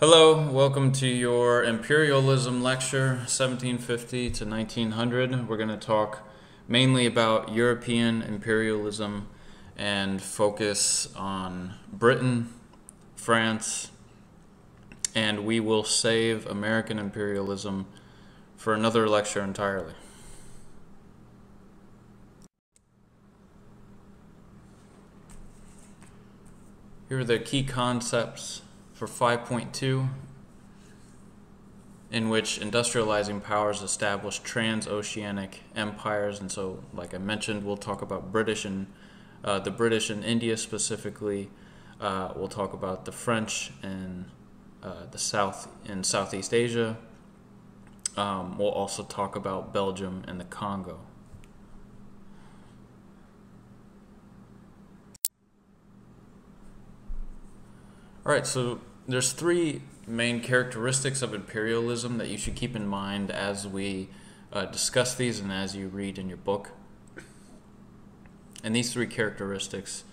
Hello, welcome to your Imperialism lecture, 1750 to 1900. We're going to talk mainly about European imperialism and focus on Britain, France, and we will save American imperialism for another lecture entirely. Here are the key concepts for 5.2, in which industrializing powers establish transoceanic empires. And so, like I mentioned, we'll talk about the British in India specifically. We'll talk about the French in Southeast Asia. We'll also talk about Belgium and the Congo. All right, so there's three main characteristics of imperialism that you should keep in mind as we discuss these and as you read in your book. And these three characteristics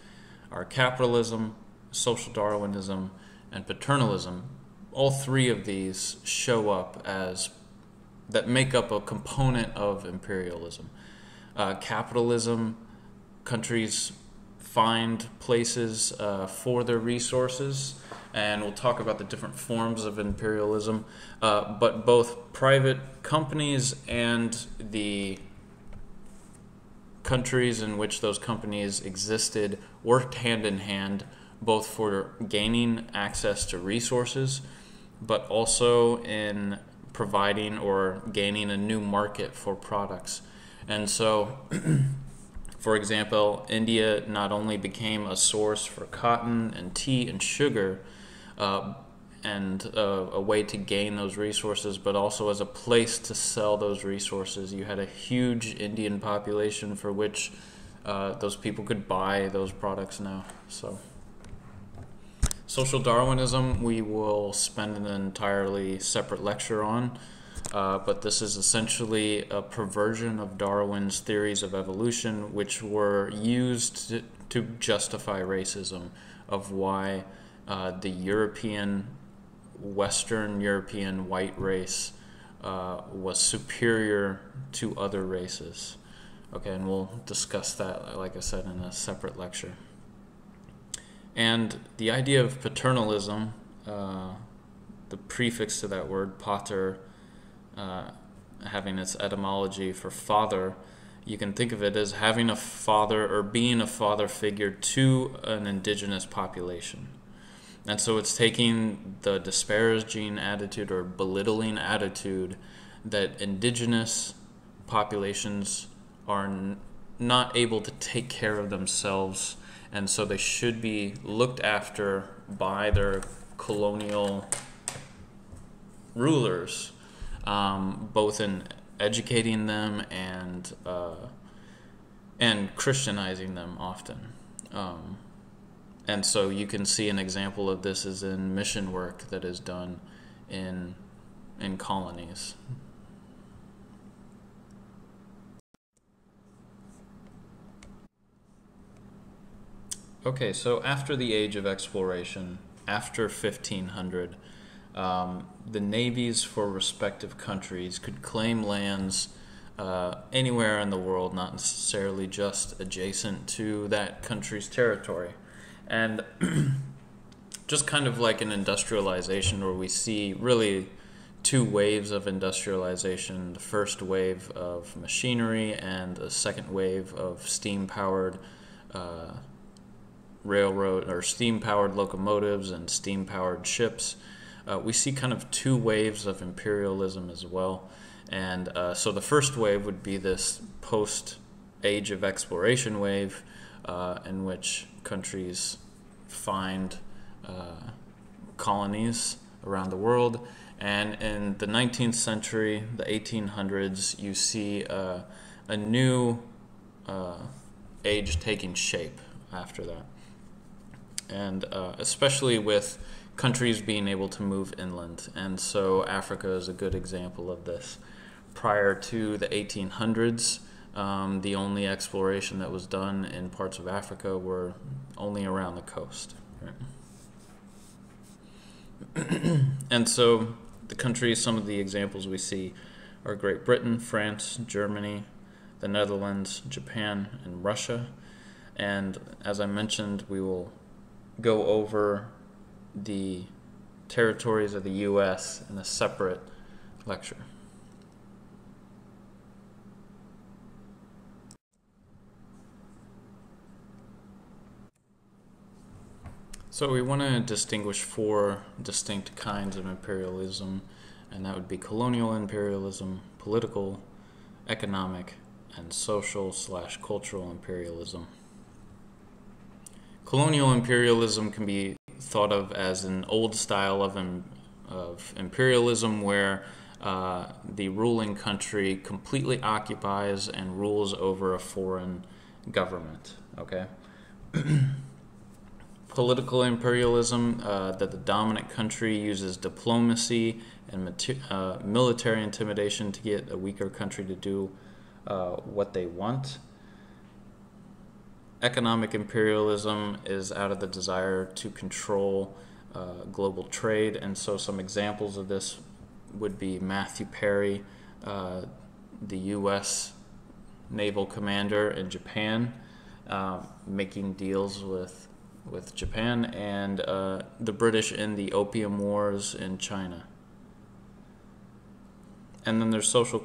are capitalism, social Darwinism, and paternalism. All three of these show up that make up a component of imperialism. Capitalism, countries find places for their resources, and we'll talk about the different forms of imperialism, but both private companies and the countries in which those companies existed worked hand in hand, both for gaining access to resources, but also in providing or gaining a new market for products. And so for example, India not only became a source for cotton and tea and sugar and a way to gain those resources, but also as a place to sell those resources. You had a huge Indian population for which those people could buy those products now. So, social Darwinism we will spend an entirely separate lecture on. But this is essentially a perversion of Darwin's theories of evolution, which were used to justify racism, of why the Western European white race was superior to other races. Okay, and we'll discuss that, like I said, in a separate lecture. And the idea of paternalism, the prefix to that word, pater, having its etymology for father, you can think of it as having a father or being a father figure to an indigenous population. And so it's taking the disparaging attitude or belittling attitude that indigenous populations are not able to take care of themselves, and so they should be looked after by their colonial rulers, both in educating them and Christianizing them often. And so you can see an example of this is in mission work that is done in colonies. Okay, so after the age of exploration, after 1500, the navies for respective countries could claim lands anywhere in the world, not necessarily just adjacent to that country's territory. And just kind of like an industrialization, where we see really two waves of industrialization: the first wave of machinery and a second wave of steam-powered railroad or steam-powered locomotives and steam-powered ships. We see kind of two waves of imperialism as well. And so the first wave would be this post-age of exploration wave, in which countries find colonies around the world. And in the 19th century, the 1800s, you see a new age taking shape after that. And especially with countries being able to move inland. And so Africa is a good example of this. Prior to the 1800s, the only exploration that was done in parts of Africa were only around the coast. Right? And so the countries, some of the examples we see are Great Britain, France, Germany, the Netherlands, Japan, and Russia. And as I mentioned, we will go over the territories of the U.S. in a separate lecture. So we want to distinguish 4 distinct kinds of imperialism, and that would be colonial imperialism, political, economic, and social/cultural imperialism. Colonial imperialism can be thought of as an old style of imperialism where the ruling country completely occupies and rules over a foreign government. Okay. Political imperialism, that the dominant country uses diplomacy and military intimidation to get a weaker country to do what they want. Economic imperialism is out of the desire to control global trade, and so some examples of this would be Matthew Perry, the U.S. naval commander in Japan, making deals with Japan, and the British in the Opium Wars in China. And then there's social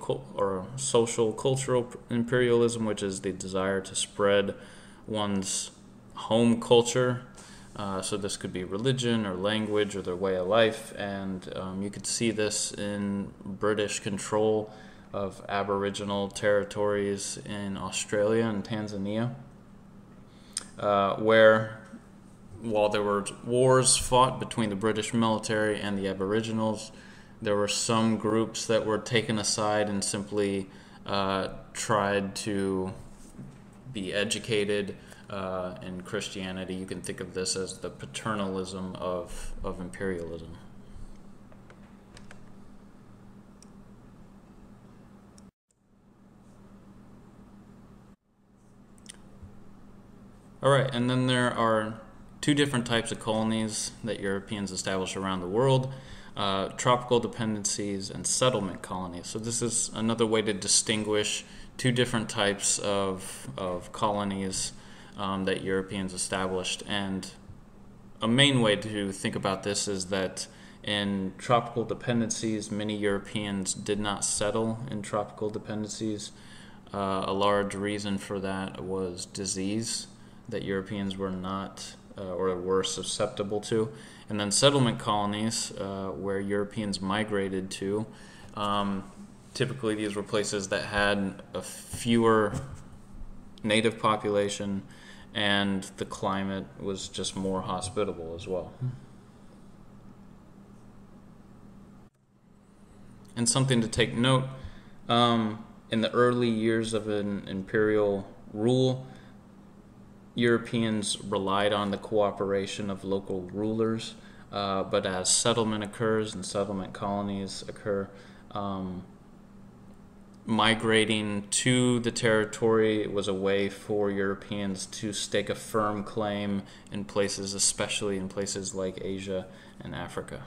cultural imperialism, which is the desire to spread one's home culture. So this could be religion or language or their way of life, and you could see this in British control of Aboriginal territories in Australia and Tanzania, where while there were wars fought between the British military and the Aboriginals, there were some groups that were taken aside and simply tried to be educated in Christianity. You can think of this as the paternalism of imperialism. All right, and then there are 2 different types of colonies that Europeans established around the world, tropical dependencies and settlement colonies. So this is another way to distinguish 2 different types of colonies that Europeans established. And a main way to think about this is that in tropical dependencies, many Europeans did not settle in tropical dependencies. A large reason for that was disease that Europeans were not or were susceptible to. And then settlement colonies, where Europeans migrated to, typically these were places that had a fewer native population, and the climate was just more hospitable as well. And something to take note, in the early years of an imperial rule, Europeans relied on the cooperation of local rulers, but as settlement occurs and settlement colonies occur, migrating to the territory was a way for Europeans to stake a firm claim in places, especially in places like Asia and Africa.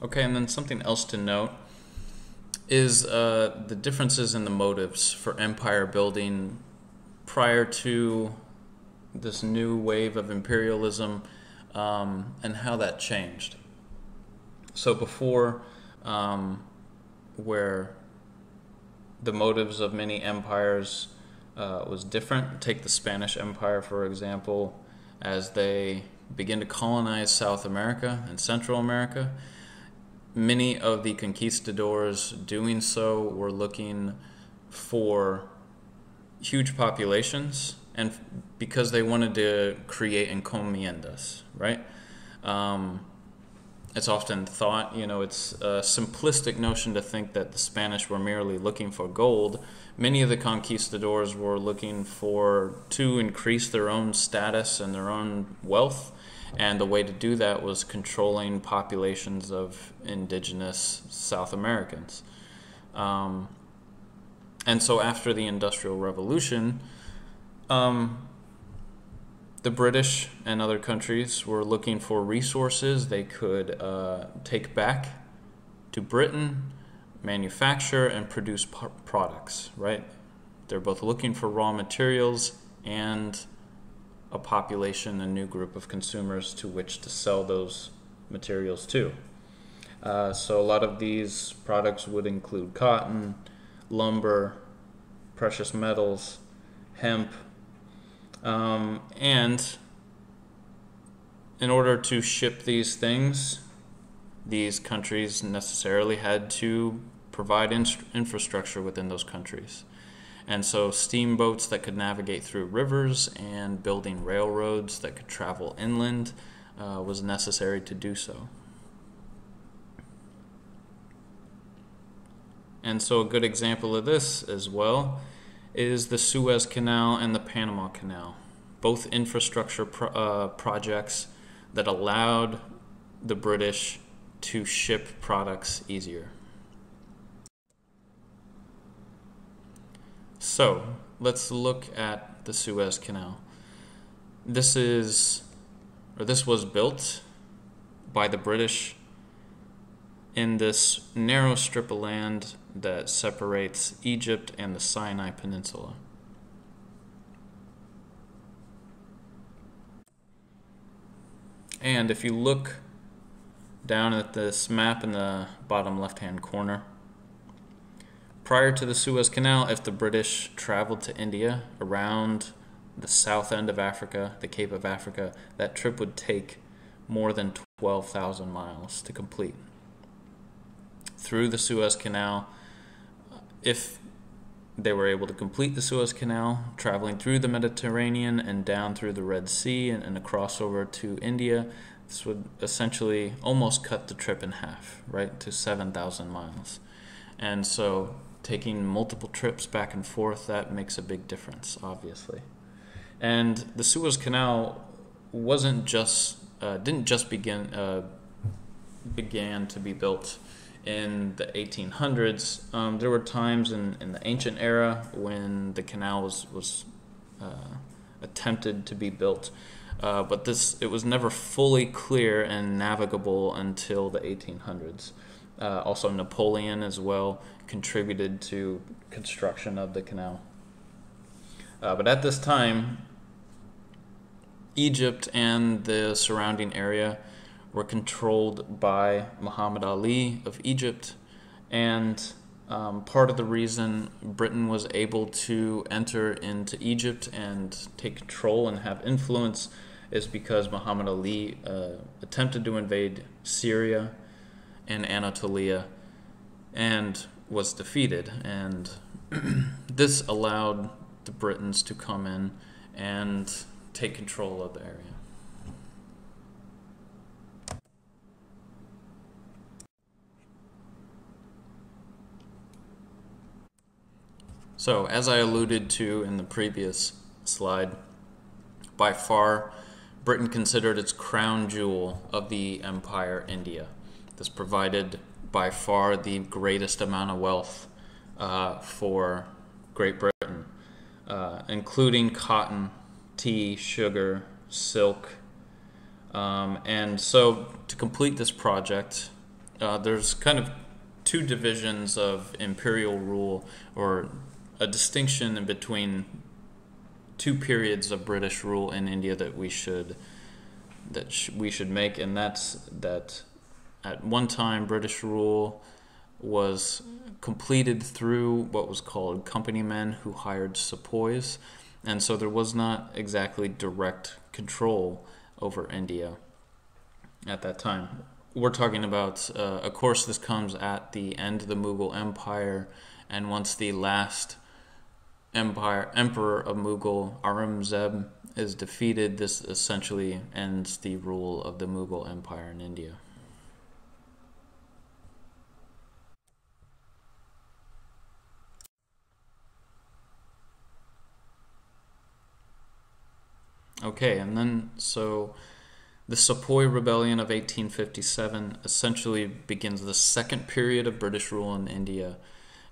Okay, and then something else to note is the differences in the motives for empire building prior to this new wave of imperialism, and how that changed. So before, where the motives of many empires was different, take the Spanish Empire, for example, as they begin to colonize South America and Central America. Many of the conquistadors doing so were looking for huge populations, and because they wanted to create encomiendas, right? It's often thought, it's a simplistic notion to think that the Spanish were merely looking for gold. Many of the conquistadors were looking to increase their own status and their own wealth. And the way to do that was controlling populations of indigenous South Americans. And so after the Industrial Revolution, The British and other countries were looking for resources they could take back to Britain, manufacture, and produce products, right? They're both looking for raw materials and a population, a new group of consumers to which to sell those materials to. So a lot of these products would include cotton, lumber, precious metals, hemp, and in order to ship these things, these countries necessarily had to provide infrastructure within those countries. And so steamboats that could navigate through rivers and building railroads that could travel inland was necessary to do so. And so a good example of this as well is the Suez Canal and the Panama Canal, both infrastructure projects that allowed the British to ship products easier. So let's look at the Suez Canal. This was built by the British in this narrow strip of land that separates Egypt and the Sinai Peninsula. And if you look down at this map in the bottom left-hand corner, prior to the Suez Canal, if the British traveled to India around the south end of Africa, the Cape of Africa, that trip would take more than 12,000 miles to complete. Through the Suez Canal, if they were able to complete the Suez Canal, traveling through the Mediterranean and down through the Red Sea and across over to India, this would essentially almost cut the trip in half, right, to 7,000 miles. And so taking multiple trips back and forth, that makes a big difference, obviously. And the Suez Canal didn't just began to be built in the 1800s. There were times in the ancient era when the canal was attempted to be built, but it was never fully clear and navigable until the 1800s. Also, Napoleon as well contributed to construction of the canal. But at this time, Egypt and the surrounding area were controlled by Muhammad Ali of Egypt, and part of the reason Britain was able to enter into Egypt and take control and have influence is because Muhammad Ali attempted to invade Syria and Anatolia and was defeated, and this allowed the Britons to come in and take control of the area. So, as I alluded to in the previous slide, by far, Britain considered its crown jewel of the empire India. This provided by far the greatest amount of wealth for Great Britain, including cotton, tea, sugar, silk. And so to complete this project, there's kind of two divisions of imperial rule, or a distinction in between two periods of British rule in India that we should make, and that's that at one time British rule was completed through what was called company men who hired sepoys, and so there was not exactly direct control over India at that time. We're talking about, of course, this comes at the end of the Mughal Empire, and once the last emperor of Mughal, Aurangzeb, is defeated, this essentially ends the rule of the Mughal Empire in India. Okay, and then so the Sepoy Rebellion of 1857 essentially begins the second period of British rule in India,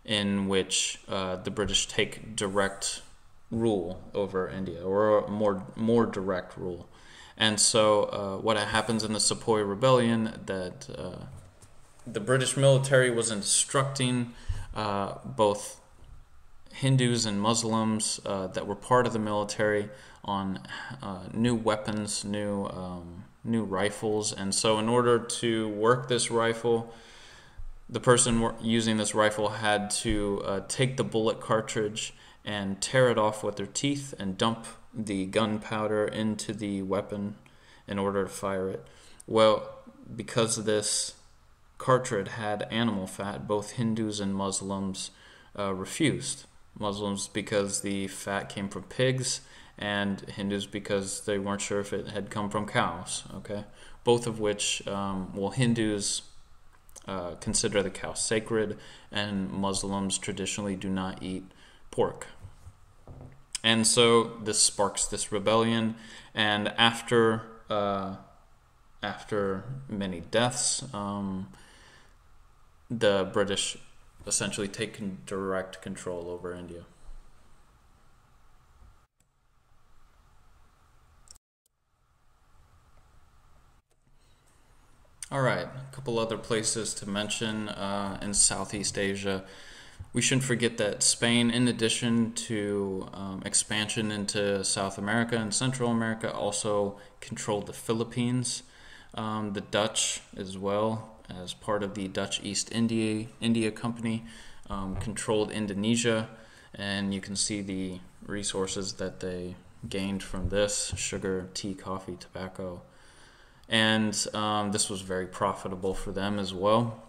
in which the British take direct rule over India, or a more direct rule. And so what happens in the Sepoy Rebellion, that the British military was instructing both Hindus and Muslims that were part of the military on new weapons, new rifles. And so in order to work this rifle, the person using this rifle had to take the bullet cartridge and tear it off with their teeth and dump the gunpowder into the weapon in order to fire it. Well, because this cartridge had animal fat, both Hindus and Muslims refused. Muslims because the fat came from pigs, and Hindus because they weren't sure if it had come from cows. Okay, both of which, Hindus consider the cow sacred, and Muslims traditionally do not eat pork. And so this sparks this rebellion, and after many deaths, the British essentially take direct control over India. All right, a couple other places to mention in Southeast Asia. We shouldn't forget that Spain, in addition to expansion into South America and Central America, also controlled the Philippines. The Dutch, as well, as part of the Dutch East India Company, controlled Indonesia, and you can see the resources that they gained from this: sugar, tea, coffee, tobacco. And this was very profitable for them as well.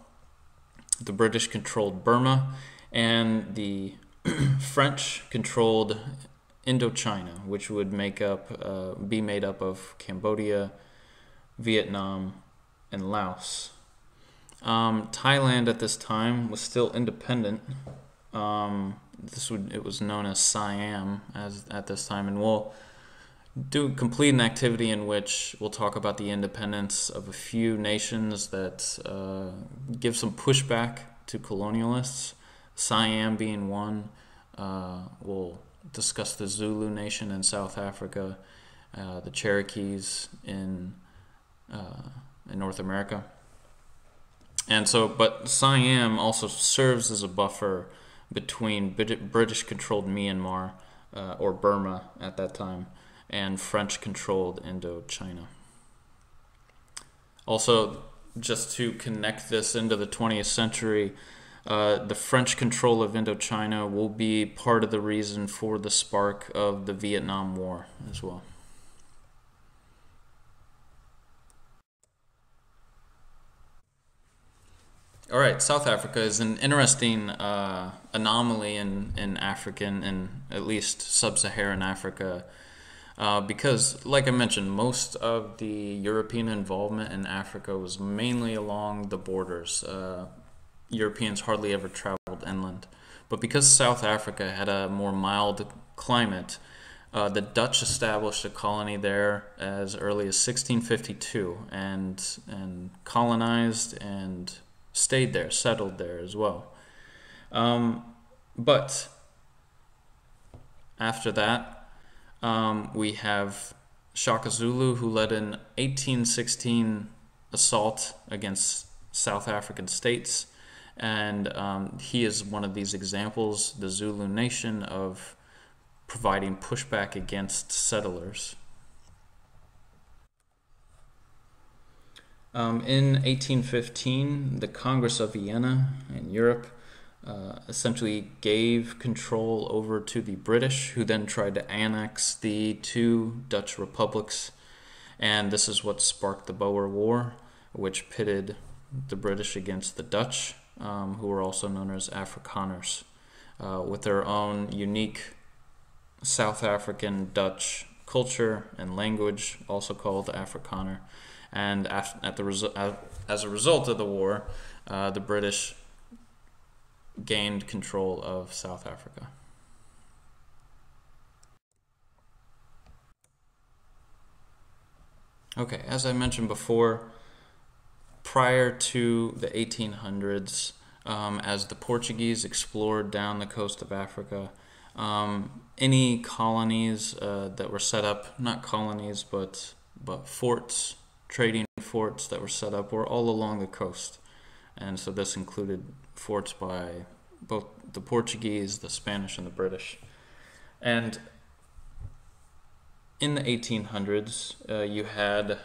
The British controlled Burma, and the French controlled Indochina, which would be made up of Cambodia, Vietnam, and Laos. Thailand at this time was still independent. It was known as Siam at this time, and we'll complete an activity in which we'll talk about the independence of a few nations that give some pushback to colonialists. Siam being one. We'll discuss the Zulu Nation in South Africa, the Cherokees in North America. And so, but Siam also serves as a buffer between British-controlled Myanmar, or Burma at that time, and French-controlled Indochina. Also, just to connect this into the 20th century, the French control of Indochina will be part of the reason for the spark of the Vietnam War as well. All right, South Africa is an interesting anomaly in African, and at least sub-Saharan Africa, because, like I mentioned, most of the European involvement in Africa was mainly along the borders. Europeans hardly ever traveled inland. But because South Africa had a more mild climate, the Dutch established a colony there as early as 1652 and colonized and stayed there, settled there as well. But after that, we have Shaka Zulu, who led an 1816 assault against South African states. And he is one of these examples, the Zulu Nation, of providing pushback against settlers. In 1815, the Congress of Vienna in Europe essentially gave control over to the British, who then tried to annex the two Dutch republics. And this is what sparked the Boer War, which pitted the British against the Dutch, who were also known as Afrikaners, with their own unique South African Dutch culture and language, also called Afrikaner. And as a result of the war, the British gained control of South Africa. Okay, as I mentioned before, prior to the 1800s, as the Portuguese explored down the coast of Africa, Any colonies that were set up, not colonies, but forts, trading forts that were set up were all along the coast. And so this included forts by both the Portuguese, the Spanish, and the British. And in the 1800s, you had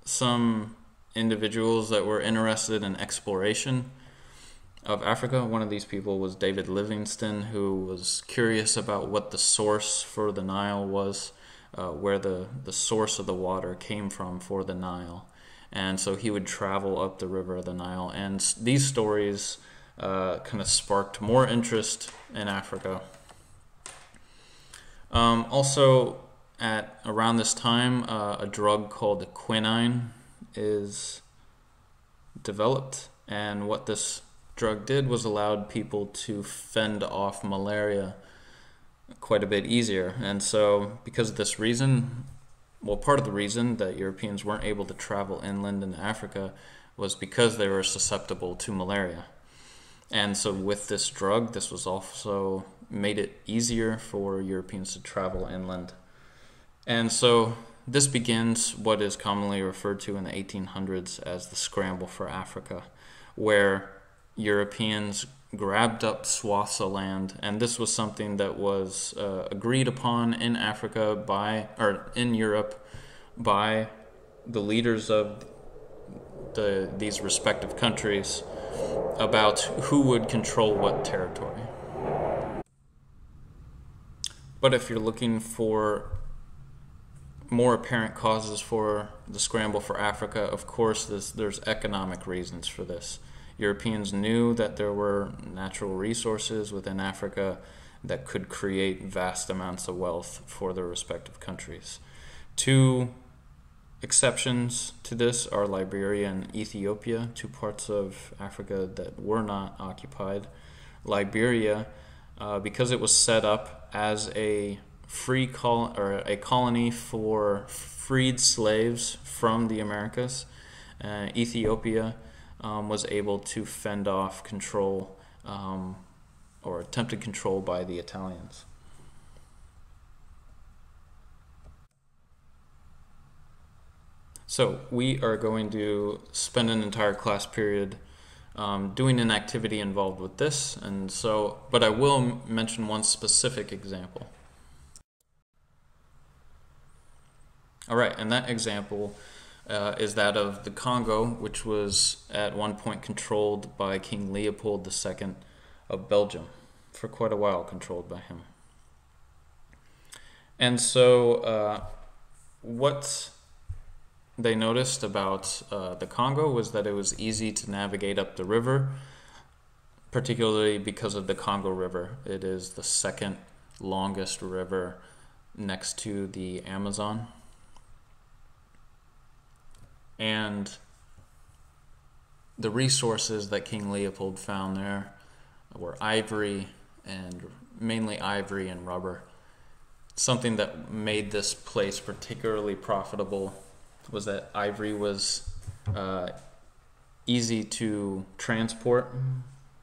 some individuals that were interested in exploration of Africa. One of these people was David Livingstone, who was curious about what the source for the Nile was, where the source of the water came from for the Nile. And so he would travel up the river of the Nile. And these stories kind of sparked more interest in Africa. Also, at around this time, a drug called quinine is developed. And what this drug did was allowed people to fend off malaria quite a bit easier. And so because of this reason, well, part of the reason that Europeans weren't able to travel inland in Africa was because they were susceptible to malaria. And so with this drug, this was also made it easier for Europeans to travel inland. And so this begins what is commonly referred to in the 1800s as the scramble for Africa, where Europeans grabbed up swaths of land, and this was something that was agreed upon in Africa in Europe by the leaders of these respective countries about who would control what territory. But if you're looking for more apparent causes for the scramble for Africa, of course, there's economic reasons for this. Europeans knew that there were natural resources within Africa that could create vast amounts of wealth for their respective countries. Two exceptions to this are Liberia and Ethiopia, two parts of Africa that were not occupied. Liberia, because it was set up as a a colony for freed slaves from the Americas, Ethiopia was able to fend off control or attempted control by the Italians. So we are going to spend an entire class period doing an activity involved with this, but I will mention one specific example. All right, and that example is that of the Congo, which was at one point controlled by King Leopold II of Belgium, for quite a while controlled by him. And so what they noticed about the Congo was that it was easy to navigate up the river, particularly because of the Congo River. It is the second longest river next to the Amazon. And the resources that King Leopold found there were ivory, and mainly ivory and rubber. Something that made this place particularly profitable was that ivory was easy to transport.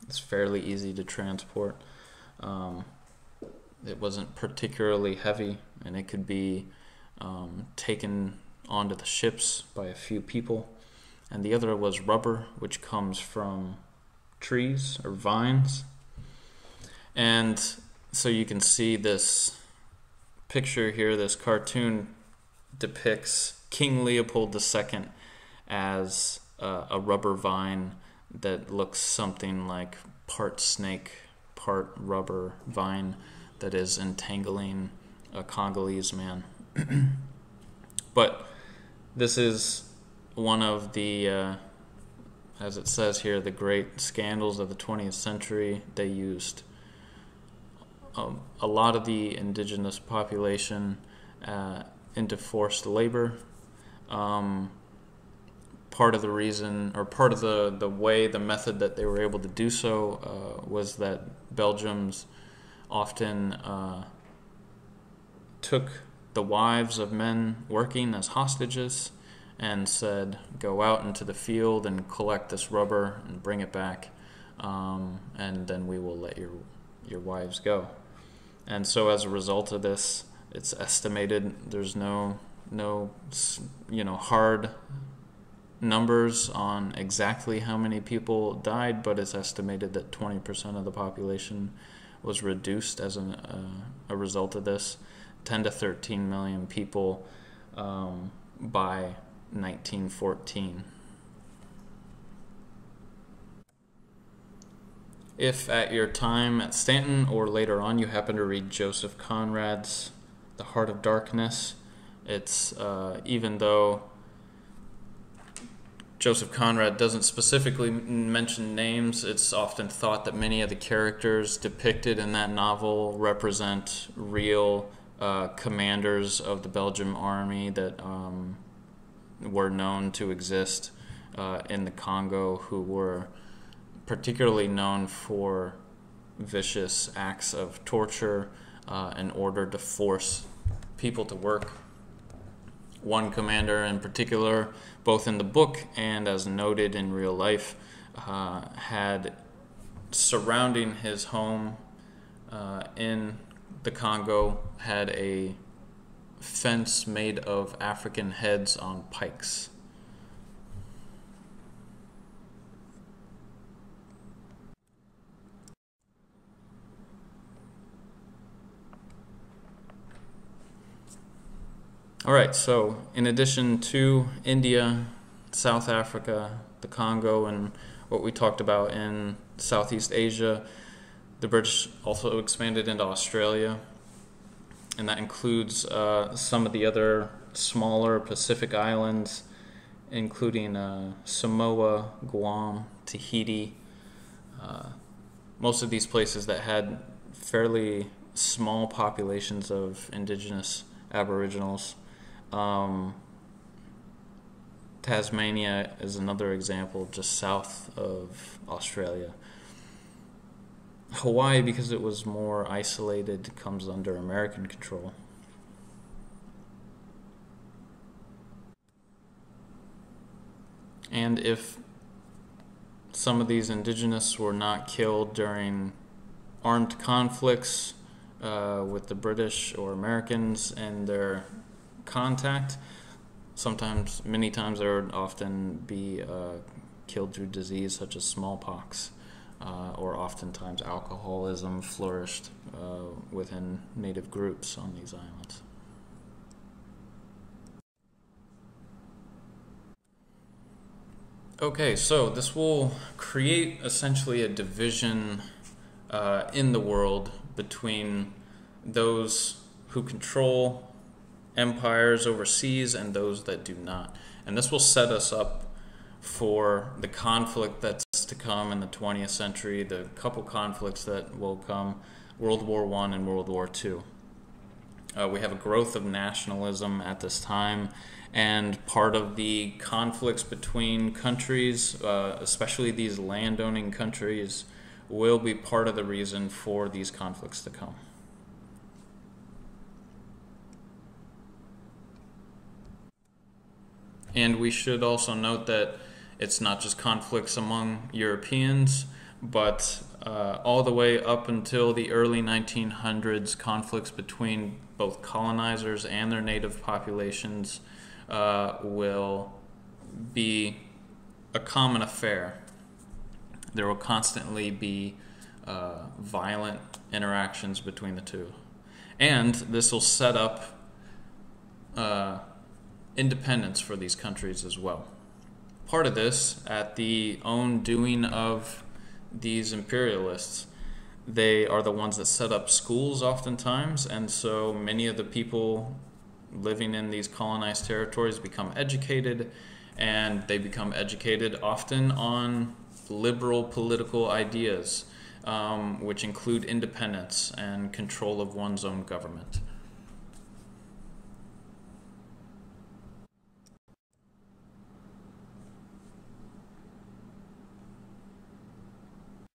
It's fairly easy to transport. It wasn't particularly heavy, and it could be taken onto the ships by a few people. And the other was rubber, which comes from trees or vines. And so you can see this picture here, this cartoon depicts King Leopold II as a rubber vine that looks something like part snake, part rubber vine that is entangling a Congolese man. But this is one of the, as it says here, the great scandals of the 20th century. They used a lot of the indigenous population into forced labor. Part of the reason, or part of the way, the method that they were able to do so was that Belgians often took the wives of men working as hostages and said, go out into the field and collect this rubber and bring it back, and then we will let your wives go. And so as a result of this, it's estimated, there's no hard numbers on exactly how many people died, but it's estimated that 20% of the population was reduced as a result of this. 10 to 13 million people by 1914. If at your time at Stanton or later on you happen to read Joseph Conrad's The Heart of Darkness, it's even though Joseph Conrad doesn't specifically mention names, it's often thought that many of the characters depicted in that novel represent real commanders of the Belgian army that were known to exist in the Congo, who were particularly known for vicious acts of torture in order to force people to work. One commander in particular, both in the book and as noted in real life, had surrounding his home in the Congo had a fence made of African heads on pikes. All right, so in addition to India, South Africa, the Congo, and what we talked about in Southeast Asia, the British also expanded into Australia, and that includes some of the other smaller Pacific islands, including Samoa, Guam, Tahiti. Most of these places that had fairly small populations of indigenous aboriginals. Tasmania is another example, just south of Australia. Hawaii, because it was more isolated, comes under American control. And if some of these indigenous were not killed during armed conflicts with the British or Americans and their contact, many times they would often be killed through disease such as smallpox, or oftentimes alcoholism flourished within native groups on these islands. Okay, so this will create essentially a division in the world between those who control empires overseas and those that do not. And this will set us up for the conflict that's to come in the 20th century, the couple conflicts that will come, World War I and World War II. We have a growth of nationalism at this time, and part of the conflicts between countries, especially these landowning countries, will be part of the reason for these conflicts to come. And we should also note that it's not just conflicts among Europeans, but all the way up until the early 1900s, conflicts between both colonizers and their native populations will be a common affair. There will constantly be violent interactions between the two. And this will set up independence for these countries as well. Part of this, at the own doing of these imperialists, they are the ones that set up schools oftentimes, and so many of the people living in these colonized territories become educated, and they become educated often on liberal political ideas, which include independence and control of one's own government.